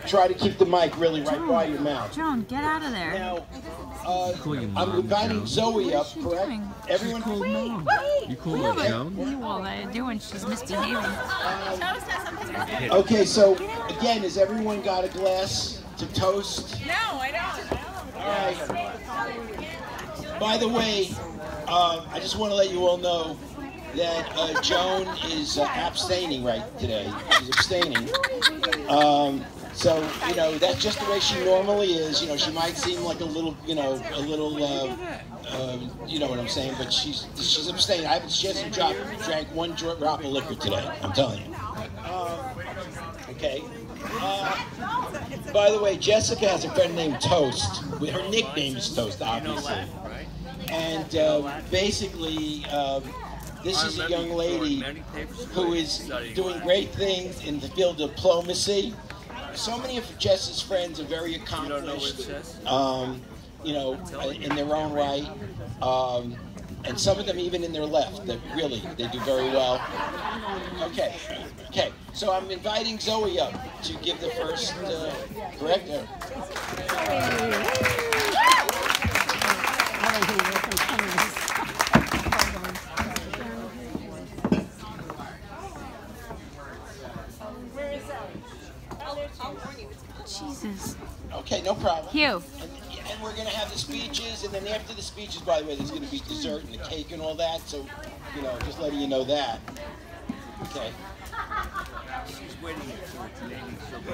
try to keep the mic really right by your mouth. Joan, get out of there. Now, I'm inviting Zoe up, correct? Everyone, You call her Joan? You all are doing, she's misbehaving. Okay, so again, has everyone got a glass to toast? No, I don't. All right. By the way, I just want to let you all know that Joan is abstaining right today. She's abstaining. So, you know, that's just the way she normally is. You know, she might seem like a little, you know what I'm saying, but she's abstaining. She hasn't drank one drop of liquor today, I'm telling you. Okay. By the way, Jessica has a friend named Toast. Her nickname is Toast, obviously. And basically, this is a young lady who is doing great things in the field of diplomacy. So many of Jess's friends are very accomplished, you know, in their own right. And some of them even in their left, that really, they do very well. Okay, so I'm inviting Zoe up to give the first, correct? Jesus. Okay, no problem. Hugh. And we're going to have the speeches, and then after the speeches, by the way, there's going to be dessert and the cake and all that, so, you know, just letting you know that. Okay.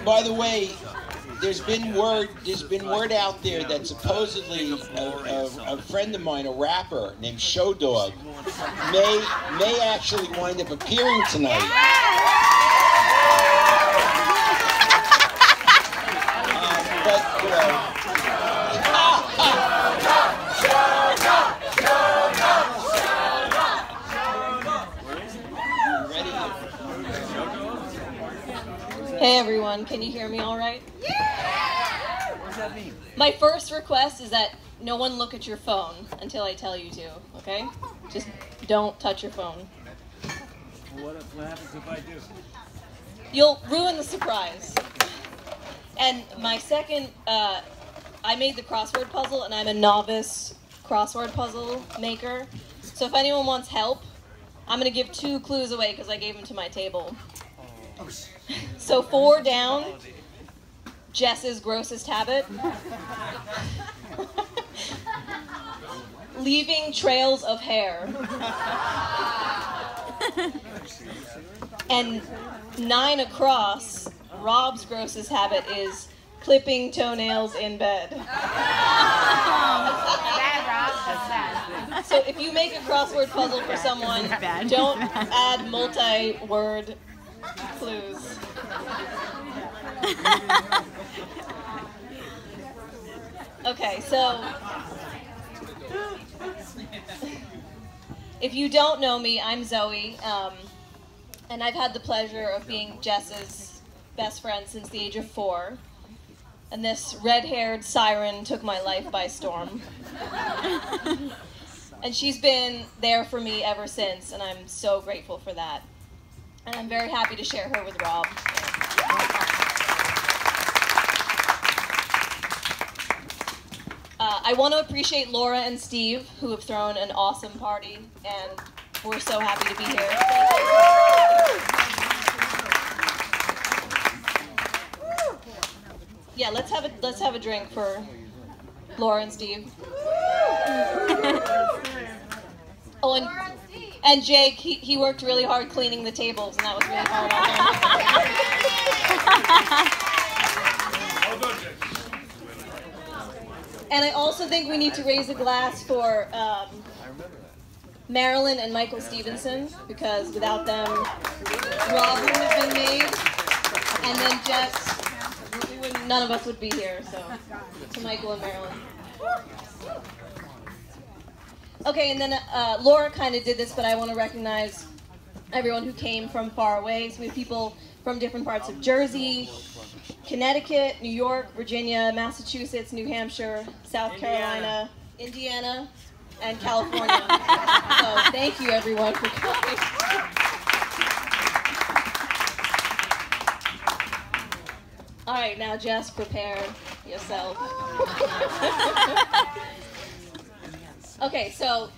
By the way, there's been word out there that supposedly a friend of mine, a rapper named Show Dog, may actually wind up appearing tonight. But, you know, Hey everyone, can you hear me all right? Yeah! What does that mean? My first request is that no one look at your phone until I tell you to, okay? Just don't touch your phone. What happens if I do? You'll ruin the surprise. And my second, I made the crossword puzzle and I'm a novice crossword puzzle maker. So if anyone wants help, I'm going to give 2 clues away because I gave them to my table. So 4 down, Jess's grossest habit. Leaving trails of hair. And 9 across, Rob's grossest habit is clipping toenails in bed. Bad, Rob. That's bad. So if you make a crossword puzzle for someone, don't add multi-word clues. Okay, so if you don't know me, I'm Zoe, and I've had the pleasure of being Jess's best friend since the age of 4. And this red-haired siren took my life by storm. And she's been there for me ever since, and I'm so grateful for that. And I'm very happy to share her with Rob. I want to appreciate Laura and Steve, who have thrown an awesome party, and we're so happy to be here. Yeah, let's have a drink for Laura and Steve. Oh, and Jake, he worked really hard cleaning the tables, and that was really hard on him. And I also think we need to raise a glass for Marilyn and Michael Stevenson, because without them, Rob wouldn't have been made, and then Jess, none of us would be here, so to Michael and Marilyn. Okay, and then Laura kind of did this, but I want to recognize everyone who came from far away. So we have people from different parts of Jersey, Connecticut, New York, Virginia, Massachusetts, New Hampshire, South Carolina, Indiana, and California. So thank you everyone for coming. All right, now Jess, prepare yourself. Okay, so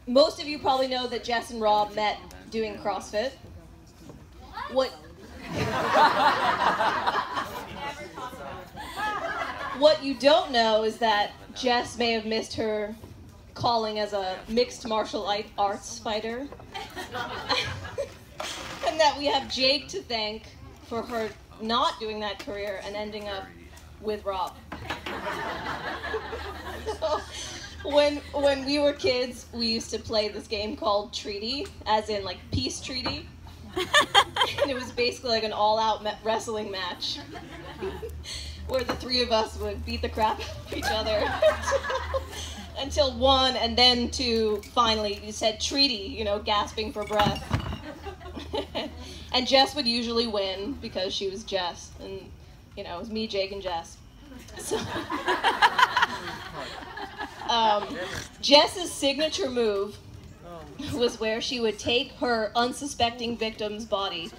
most of you probably know that Jess and Rob met doing CrossFit. What you don't know is that Jess may have missed her calling as a mixed martial arts fighter. And that we have Jake to thank for her not doing that career and ending up with Rob. So, when we were kids, we used to play this game called Treaty, as in like peace treaty. And it was basically like an all-out wrestling match where the three of us would beat the crap out of each other until one, and then two, finally, you said treaty, you know, gasping for breath. And Jess would usually win because she was Jess, and you know, it was me, Jake, and Jess. So, Jess's signature move was where she would take her unsuspecting victim's body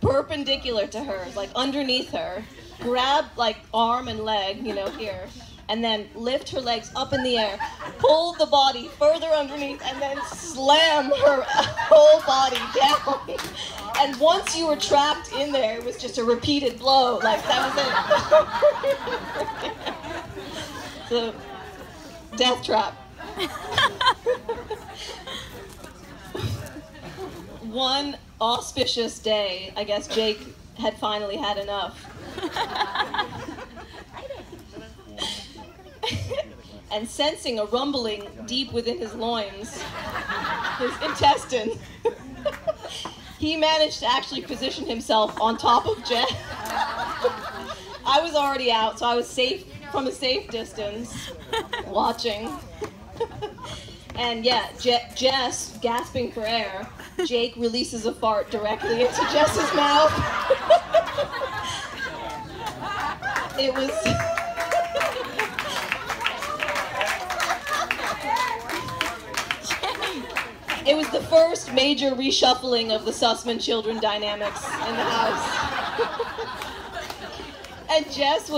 perpendicular to hers, like underneath her, grab like arm and leg, you know, here, and then lift her legs up in the air, pull the body further underneath, and then slam her whole body down. And once you were trapped in there, it was just a repeated blow, like that was it. So, death trap. One auspicious day, I guess Jake had finally had enough. And sensing a rumbling deep within his loins, his intestine, he managed to actually position himself on top of Jess. I was already out, so I was safe from a safe distance, watching. And yeah, Jess, gasping for air, Jake releases a fart directly into Jess's mouth. It was... It was the first major reshuffling of the Sussman children dynamics in the house. And Jess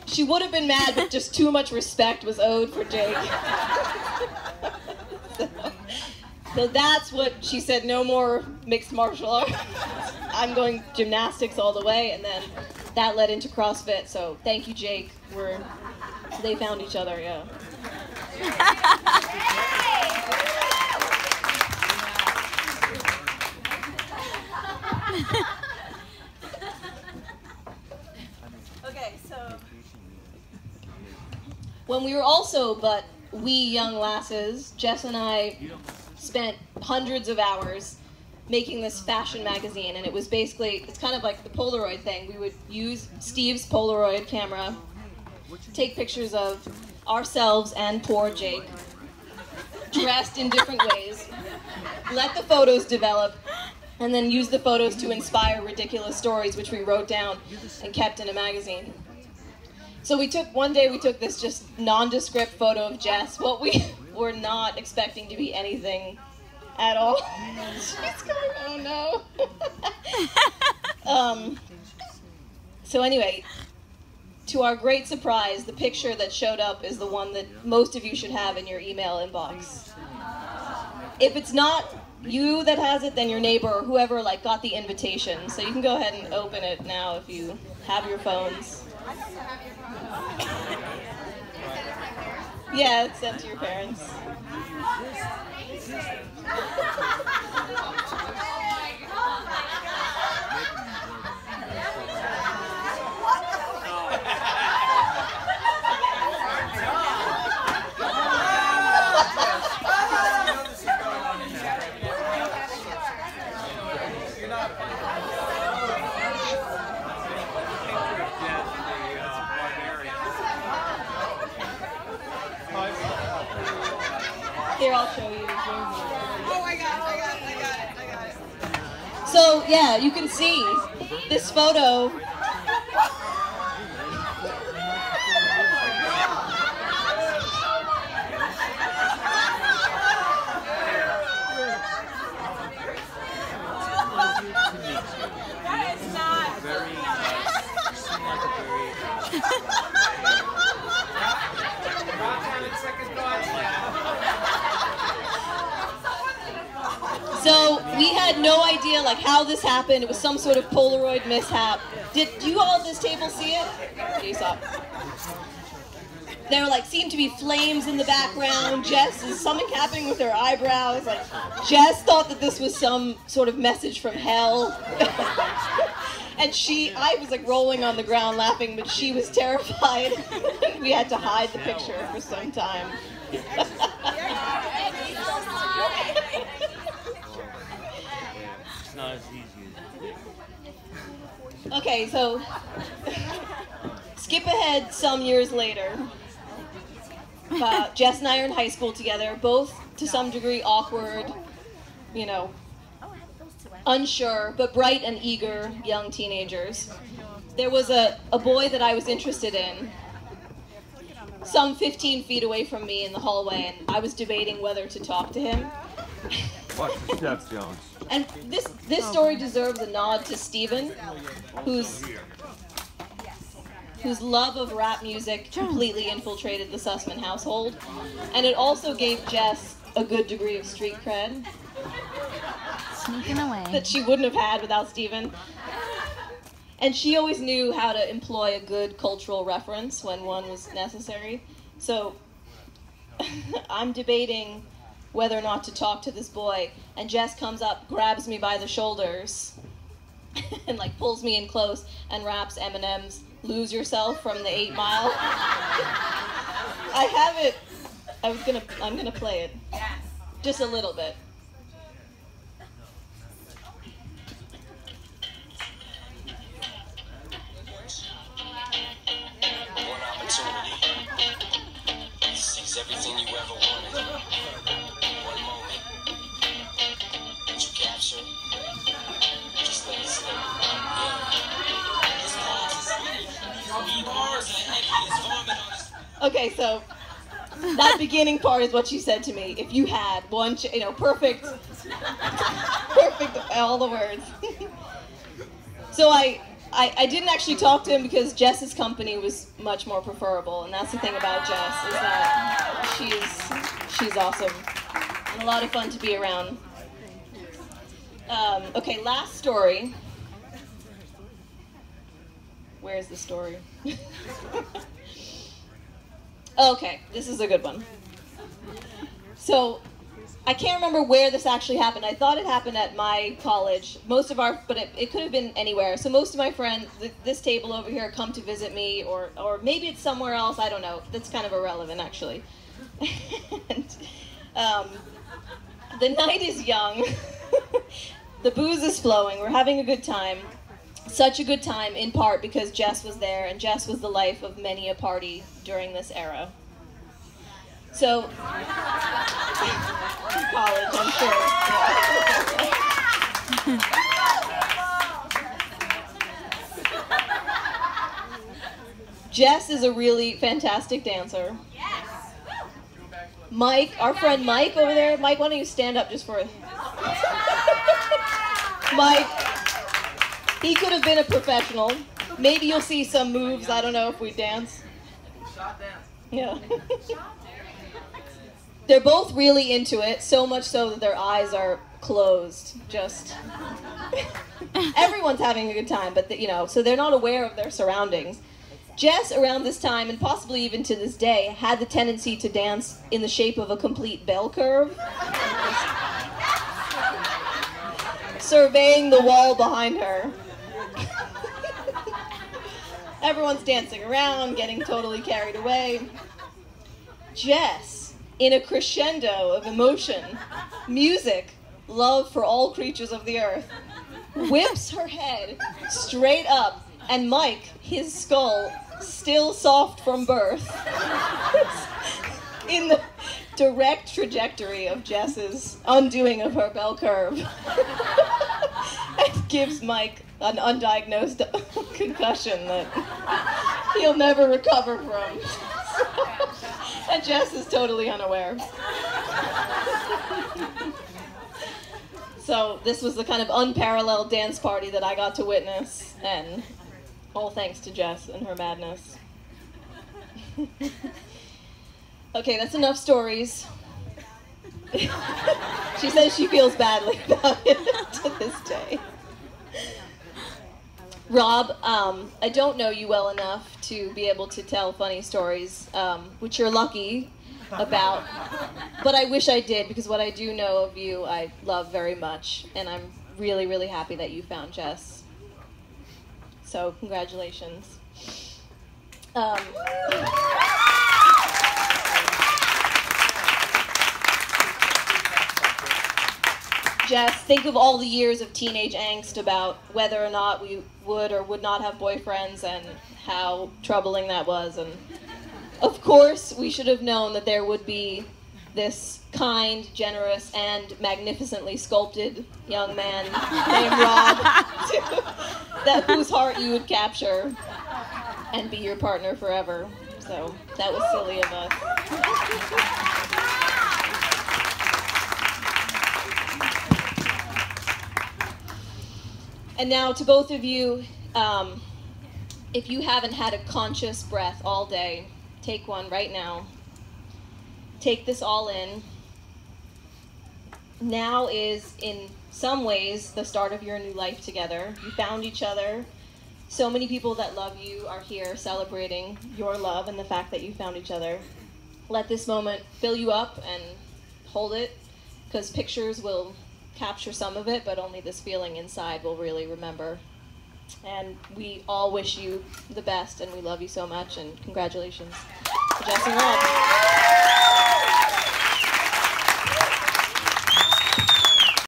she would have been mad, but just too much respect was owed for Jake. So that's what she said, no more mixed martial arts. I'm going gymnastics all the way, and then that led into CrossFit, so thank you, Jake. They found each other, yeah. Okay, so when we were also but wee young lasses, Jess and I spent hundreds of hours making this fashion magazine, and it was basically, it's kind of like the Polaroid thing. We would use Steve's Polaroid camera, take pictures of ourselves and poor Jake, dressed in different ways, let the photos develop, and then use the photos to inspire ridiculous stories, which we wrote down and kept in a magazine. So one day we took this just nondescript photo of Jess, what we were not expecting to be anything at all. She's going, oh no. So anyway, to our great surprise, the picture that showed up is the one that most of you should have in your email inbox. If it's not you that has it, then your neighbor or whoever like got the invitation. So you can go ahead and open it now if you have your phones. Yeah, it's sent to your parents. Here, I'll show you. Oh, I got it. So, yeah, you can see this photo. out like how this happened. It was some sort of Polaroid mishap. Do you all at this table see it? Aesop. There like seemed to be flames in the background. Jess, is something happening with her eyebrows? Like Jess thought that this was some sort of message from hell. And I was like rolling on the ground laughing, but she was terrified. We had to hide the picture for some time. It's not as easy. Okay, so skip ahead some years later. Jess and I are in high school together, both to some degree awkward, you know, unsure, but bright and eager young teenagers. There was a boy that I was interested in, some 15 feet away from me in the hallway, and I was debating whether to talk to him. Watch the steps, Jones. And this story deserves a nod to Steven, whose love of rap music completely infiltrated the Sussman household. And it also gave Jess a good degree of street cred Sneaking away. that she wouldn't have had without Steven. And she always knew how to employ a good cultural reference when one was necessary. So I'm debating whether or not to talk to this boy, and Jess comes up, grabs me by the shoulders, and like pulls me in close and raps Eminem's "Lose Yourself" from the 8 Mile. I have it. I'm gonna play it. Just a little bit. One opportunity. Seize everything you ever wanted. One moment. Did you capture? Just let it slip. Okay, so that beginning part is what she said to me. If you had one, perfect, all the words. So I didn't actually talk to him because Jess's company was much more preferable, and that's the thing about Jess, is that she's awesome and a lot of fun to be around. Okay, last story. Where's the story? Okay, this is a good one. So, I can't remember where this actually happened. I thought it happened at my college. But it could have been anywhere. So most of my friends, this table over here, come to visit me, or maybe it's somewhere else. I don't know. That's kind of irrelevant, actually. And, the night is young. The booze is flowing. We're having a good time. Such a good time, in part because Jess was there, and Jess was the life of many a party during this era. So, college, I'm sure. Jess is a really fantastic dancer. Mike, our friend Mike over there. Mike, why don't you stand up just for a... Mike, he could have been a professional. Maybe you'll see some moves. I don't know if we dance. Yeah. They're both really into it, so much so that their eyes are closed. Just everyone's having a good time, but so they're not aware of their surroundings. Jess, around this time, and possibly even to this day, had the tendency to dance in the shape of a complete bell curve, surveying the wall behind her. Everyone's dancing around, getting totally carried away. Jess, in a crescendo of emotion, music, love for all creatures of the earth, whips her head straight up, and Mike, his skull, still soft from birth, in the direct trajectory of Jess's undoing of her bell curve, and gives Mike an undiagnosed concussion that he'll never recover from. And Jess is totally unaware. So this was the kind of unparalleled dance party that I got to witness, and all thanks to Jess and her madness. Okay, that's enough stories. She says she feels badly about it to this day. Rob, I don't know you well enough to be able to tell funny stories, which you're lucky about, but I wish I did, because what I do know of you I love very much, and I'm really, really happy that you found Jess. So, congratulations. Jess, think of all the years of teenage angst about whether or not we would or would not have boyfriends and how troubling that was. And of course, we should have known that there would be this kind, generous, and magnificently sculpted young man named Rob whose heart you would capture and be your partner forever. So that was silly of us. And now to both of you, if you haven't had a conscious breath all day, take one right now. Take this all in. Now is, in some ways, the start of your new life together. You found each other. So many people that love you are here celebrating your love and the fact that you found each other. Let this moment fill you up and hold it, because pictures will capture some of it, but only this feeling inside will really remember. And we all wish you the best, and we love you so much, and congratulations to Jess and Rob.